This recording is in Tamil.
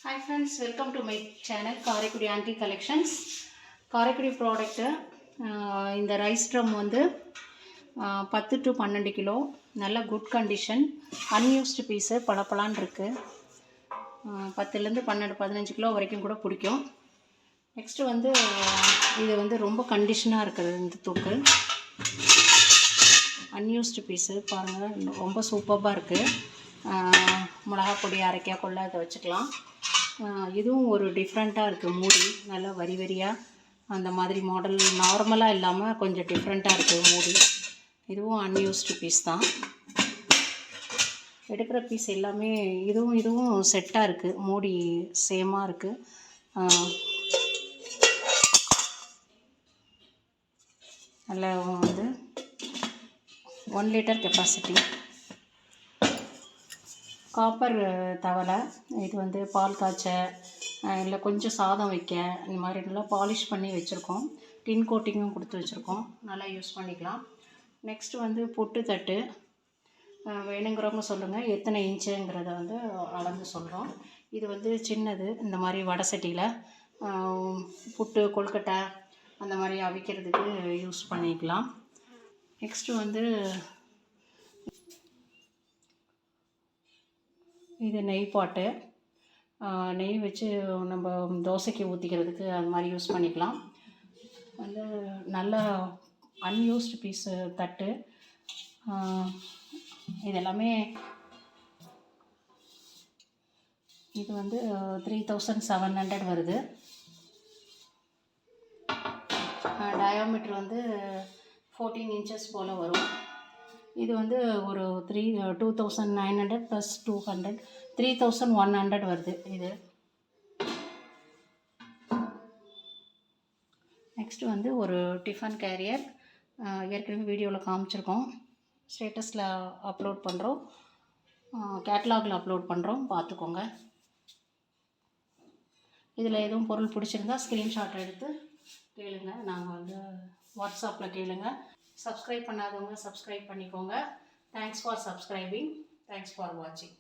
Hi friends, welcome to my channel Karaikudi Aunty Collections. Karaikudi product இந்த ரைஸ் ட்ரம் வந்து 10 to 12 கிலோ நல்ல குட் கண்டிஷன் அன்யூஸ்டு பீஸு பளபளன்னு இருக்குது. 10லேருந்து 12-15 கிலோ வரைக்கும் கூட பிடிக்கும். நெக்ஸ்ட்டு வந்து இது வந்து ரொம்ப கண்டிஷனாக இருக்குது. இந்த தூக்கு அன்யூஸ்டு பீஸு பாருங்கள், ரொம்ப சூப்பராக இருக்குது. மிளகா பொடி அரைக்க கொள்ள அதை வச்சுக்கலாம். இதுவும் ஒரு டிஃப்ரெண்ட்டாக இருக்குது. மூடி நல்லா வரி வரியாக அந்த மாதிரி மாடல் நார்மலாக இல்லாமல் கொஞ்சம் டிஃப்ரெண்ட்டாக இருக்குது மூடி. இதுவும் அன்யூஸ்டு பீஸ் தான். எடுக்கிற பீஸ் எல்லாமே இதுவும் செட்டாக இருக்குது. மூடி சேமாக இருக்குது. நல்லா வந்து 1 லிட்டர் கெப்பாசிட்டி. காப்பர் தவளை. இது வந்து பால் காய்ச்ச இல்லை கொஞ்சம் சாதம் வைக்க இந்த மாதிரி நல்லா பாலிஷ் பண்ணி வச்சுருக்கோம். டின் கோட்டிங்கும் கொடுத்து வச்சுருக்கோம். நல்லா யூஸ் பண்ணிக்கலாம். நெக்ஸ்ட்டு வந்து பொட்டு தட்டு வேணுங்கிறவங்க சொல்லுங்கள், எத்தனை இன்ச்சுங்கிறத வந்து அளந்து சொல்கிறோம். இது வந்து சின்னது. இந்த மாதிரி வடை சட்டியில் புட்டு கொழுக்கட்டை அந்த மாதிரி அவிக்கிறதுக்கு யூஸ் பண்ணிக்கலாம். நெக்ஸ்ட்டு வந்து இது நெய் பாட்டு. நெய் வச்சு நம்ம தோசைக்கு ஊற்றிக்கிறதுக்கு அது மாதிரி யூஸ் பண்ணிக்கலாம். வந்து நல்ல அன்யூஸ்டு பீஸு தட்டு. இது எல்லாமே இது வந்து 3700 வருது. டயாமீட்டர் வந்து 14 inches போல் வரும். இது வந்து ஒரு 2900 + 200 3100 வருது இது. நெக்ஸ்ட்டு வந்து ஒரு டிஃபன் கேரியர். ஏற்கனவே வீடியோவில் காமிச்சிருக்கோம். ஸ்டேட்டஸில் அப்லோட் பண்ணுறோம், கேட்லாகில் அப்லோட் பண்ணுறோம், பார்த்துக்கோங்க. இதில் எதுவும் பொருள் பிடிச்சிருந்தா ஸ்க்ரீன்ஷாட் எடுத்து கேளுங்க. நாங்கள் வந்து வாட்ஸ்அப்பில் கேளுங்க. சப்ஸ்கிரைப் பண்ணாதவங்க சப்ஸ்கிரைப் பண்ணிக்கோங்க. Thanks for subscribing. Thanks for வாட்சிங்.